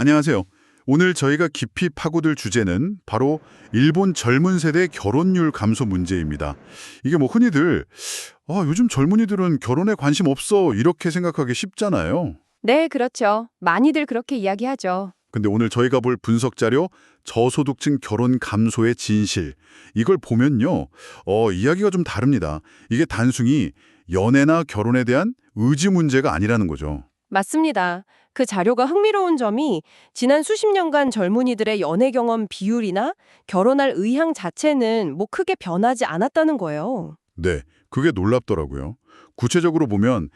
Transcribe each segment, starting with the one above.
안녕하세요. 오늘 저희가 깊이 파고들 주제는 바로 일본 젊은 세대 결혼율 감소 문제입니다. 이게 뭐 흔히들 요즘 젊은이들은 결혼에 관심 없어 이렇게 생각하기 쉽잖아요. 네, 그렇죠. 많이들 그렇게 이야기하죠. 근데 오늘 저희가 볼 분석 자료 저소득층 결혼 감소의 진실 이걸 보면요. 이야기가 좀 다릅니다. 이게 단순히 연애나 결혼에 대한 의지 문제가 아니라는 거죠. 맞습니다. 그 자료가 흥미로운 점이 지난 수십 년간 젊은이들의 연애 경험 비율이나 결혼할 의향 자체는 뭐 크게 변하지 않았다는 거예요. 네, 그게 놀랍더라고요. 구체적으로 보면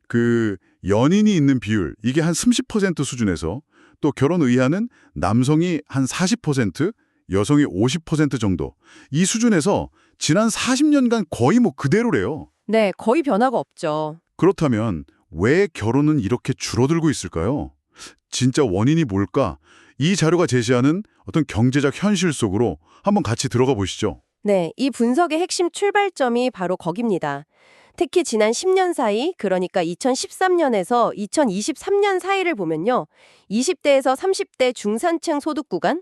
그 연인이 있는 비율 이게 한 30% 수준에서 또 결혼 의향은 남성이 한 40%, 여성이 50% 정도 이 수준에서 지난 40년간 거의 뭐 그대로래요. 네, 거의 변화가 없죠. 그렇다면 왜 결혼은 이렇게 줄어들고 있을까요? 진짜 원인이 뭘까? 이 자료가 제시하는 어떤 경제적 현실 속으로 한번 같이 들어가 보시죠. 네, 이 분석의 핵심 출발점이 바로 거깁니다. 특히 지난 10년 사이, 그러니까 2013년에서 2023년 사이를 보면요. 20대에서 30대 중산층 소득 구간,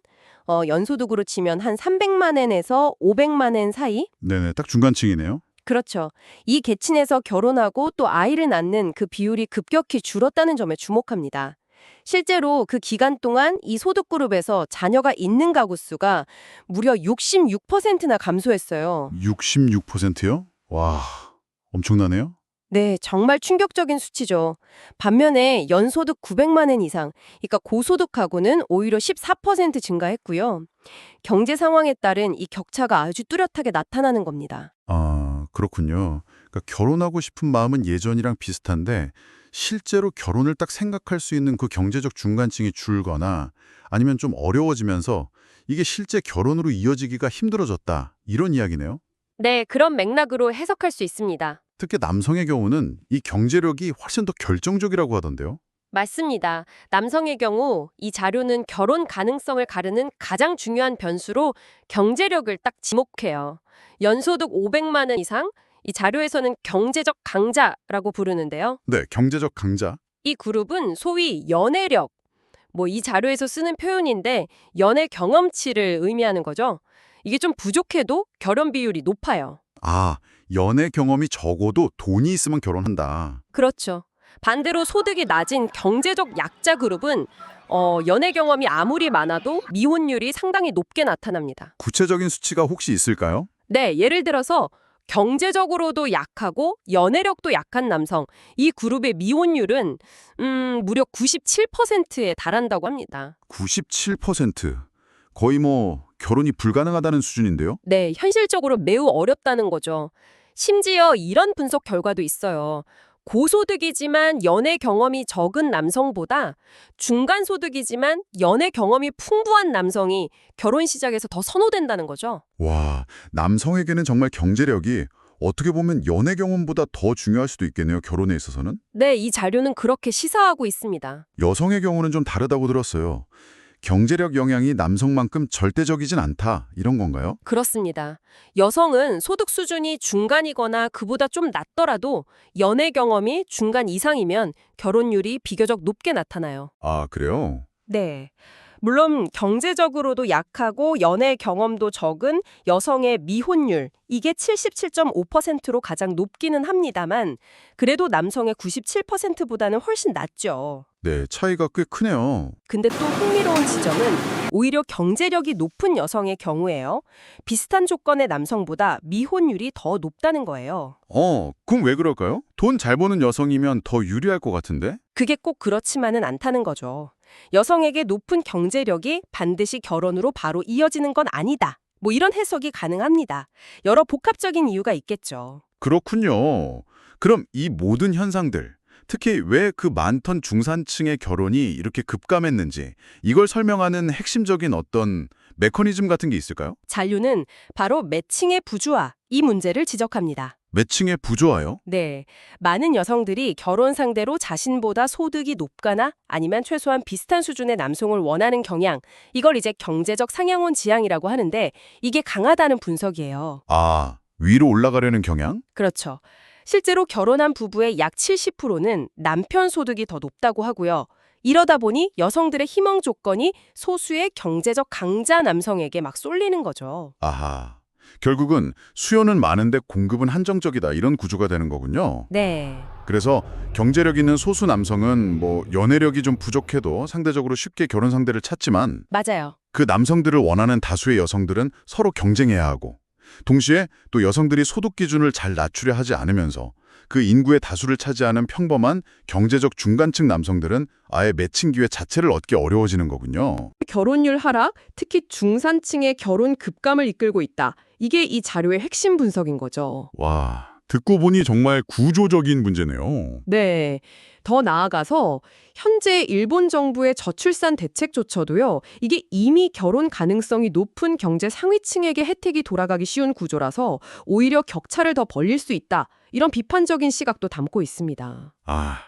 연소득으로 치면 한 300만 엔에서 500만 엔 사이? 네네, 딱 중간층이네요. 그렇죠. 이 계층에서 결혼하고 또 아이를 낳는 그 비율이 급격히 줄었다는 점에 주목합니다. 실제로 그 기간 동안 이 소득 그룹에서 자녀가 있는 가구 수가 무려 66%나 감소했어요. 66%요? 와, 엄청나네요. 네, 정말 충격적인 수치죠. 반면에 연소득 900만 엔 이상, 그러니까 고소득하고는 오히려 14% 증가했고요. 경제 상황에 따른 이 격차가 아주 뚜렷하게 나타나는 겁니다. 아, 그렇군요. 그러니까 결혼하고 싶은 마음은 예전이랑 비슷한데 실제로 결혼을 딱 생각할 수 있는 그 경제적 중간층이 줄거나 아니면 좀 어려워지면서 이게 실제 결혼으로 이어지기가 힘들어졌다. 이런 이야기네요. 네, 그런 맥락으로 해석할 수 있습니다. 특히 남성의 경우는 이 경제력이 훨씬 더 결정적이라고 하던데요. 맞습니다. 남성의 경우 이 자료는 결혼 가능성을 가르는 가장 중요한 변수로 경제력을 딱 지목해요. 연소득 500만 원 이상, 이 자료에서는 경제적 강자라고 부르는데요. 네, 경제적 강자. 이 그룹은 소위 연애력, 뭐 이 자료에서 쓰는 표현인데 연애 경험치를 의미하는 거죠. 이게 좀 부족해도 결혼 비율이 높아요. 아, 연애 경험이 적어도 돈이 있으면 결혼한다. 그렇죠. 반대로 소득이 낮은 경제적 약자 그룹은 연애 경험이 아무리 많아도 미혼율이 상당히 높게 나타납니다. 구체적인 수치가 혹시 있을까요? 네, 예를 들어서 경제적으로도 약하고 연애력도 약한 남성, 이 그룹의 미혼율은 무려 97%에 달한다고 합니다. 97%. 거의 뭐 결혼이 불가능하다는 수준인데요. 네, 현실적으로 매우 어렵다는 거죠. 심지어 이런 분석 결과도 있어요. 고소득이지만 연애 경험이 적은 남성보다 중간소득이지만 연애 경험이 풍부한 남성이 결혼 시작에서 더 선호된다는 거죠. 와, 남성에게는 정말 경제력이 어떻게 보면 연애 경험보다 더 중요할 수도 있겠네요, 결혼에 있어서는. 네, 이 자료는 그렇게 시사하고 있습니다. 여성의 경우는 좀 다르다고 들었어요. 경제력 영향이 남성만큼 절대적이진 않다, 이런 건가요? 그렇습니다. 여성은 소득 수준이 중간이거나 그보다 좀 낮더라도 연애 경험이 중간 이상이면 결혼율이 비교적 높게 나타나요. 아, 그래요? 네. 물론 경제적으로도 약하고 연애 경험도 적은 여성의 미혼율, 이게 77.5%로 가장 높기는 합니다만 그래도 남성의 97%보다는 훨씬 낮죠. 네, 차이가 꽤 크네요. 근데 또 흥미로운 지점은 오히려 경제력이 높은 여성의 경우에요. 비슷한 조건의 남성보다 미혼율이 더 높다는 거예요. 그럼 왜 그럴까요? 돈 잘 버는 여성이면 더 유리할 것 같은데? 그게 꼭 그렇지만은 않다는 거죠. 여성에게 높은 경제력이 반드시 결혼으로 바로 이어지는 건 아니다. 뭐 이런 해석이 가능합니다. 여러 복합적인 이유가 있겠죠. 그렇군요. 그럼 이 모든 현상들, 특히 왜 그 많던 중산층의 결혼이 이렇게 급감했는지 이걸 설명하는 핵심적인 어떤 메커니즘 같은 게 있을까요? 잔류는 바로 매칭의 부주화, 이 문제를 지적합니다. 매칭의 부조화요? 네, 많은 여성들이 결혼 상대로 자신보다 소득이 높거나 아니면 최소한 비슷한 수준의 남성을 원하는 경향, 이걸 이제 경제적 상향원 지향이라고 하는데 이게 강하다는 분석이에요. 아, 위로 올라가려는 경향? 그렇죠. 실제로 결혼한 부부의 약 70%는 남편 소득이 더 높다고 하고요. 이러다 보니 여성들의 희망 조건이 소수의 경제적 강자 남성에게 막 쏠리는 거죠. 아하. 결국은 수요는 많은데 공급은 한정적이다. 이런 구조가 되는 거군요. 네. 그래서 경제력 있는 소수 남성은 연애력이 좀 부족해도 상대적으로 쉽게 결혼 상대를 찾지만 맞아요. 그 남성들을 원하는 다수의 여성들은 서로 경쟁해야 하고 동시에 또 여성들이 소득 기준을 잘 낮추려 하지 않으면서 그 인구의 다수를 차지하는 평범한 경제적 중간층 남성들은 아예 매칭 기회 자체를 얻기 어려워지는 거군요. 결혼율 하락, 특히 중산층의 결혼 급감을 이끌고 있다. 이게 이 자료의 핵심 분석인 거죠. 와, 듣고 보니 정말 구조적인 문제네요. 네. 더 나아가서 현재 일본 정부의 저출산 대책조차도요. 이게 이미 결혼 가능성이 높은 경제 상위층에게 혜택이 돌아가기 쉬운 구조라서 오히려 격차를 더 벌릴 수 있다. 이런 비판적인 시각도 담고 있습니다. 아,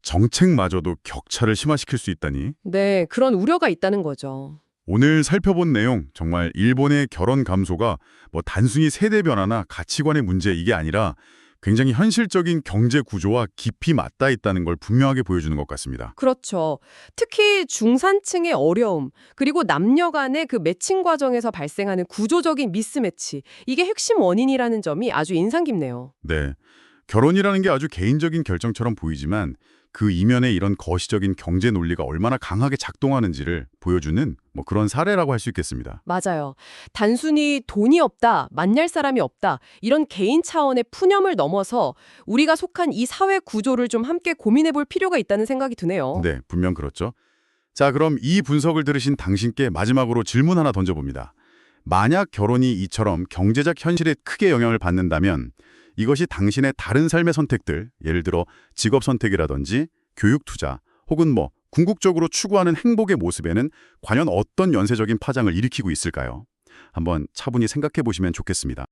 정책마저도 격차를 심화시킬 수 있다니. 네, 그런 우려가 있다는 거죠. 오늘 살펴본 내용, 정말 일본의 결혼 감소가 단순히 세대 변화나 가치관의 문제 이게 아니라 굉장히 현실적인 경제 구조와 깊이 맞닿아 있다는 걸 분명하게 보여주는 것 같습니다. 그렇죠. 특히 중산층의 어려움, 그리고 남녀 간의 그 매칭 과정에서 발생하는 구조적인 미스매치, 이게 핵심 원인이라는 점이 아주 인상 깊네요. 네, 결혼이라는 게 아주 개인적인 결정처럼 보이지만 그 이면에 이런 거시적인 경제 논리가 얼마나 강하게 작동하는지를 보여주는 그런 사례라고 할 수 있겠습니다. 맞아요. 단순히 돈이 없다, 만날 사람이 없다, 이런 개인 차원의 푸념을 넘어서 우리가 속한 이 사회 구조를 좀 함께 고민해 볼 필요가 있다는 생각이 드네요. 네, 분명 그렇죠. 자, 그럼 이 분석을 들으신 당신께 마지막으로 질문 하나 던져봅니다. 만약 결혼이 이처럼 경제적 현실에 크게 영향을 받는다면 이것이 당신의 다른 삶의 선택들, 예를 들어 직업 선택이라든지 교육 투자, 혹은 궁극적으로 추구하는 행복의 모습에는 과연 어떤 연쇄적인 파장을 일으키고 있을까요? 한번 차분히 생각해 보시면 좋겠습니다.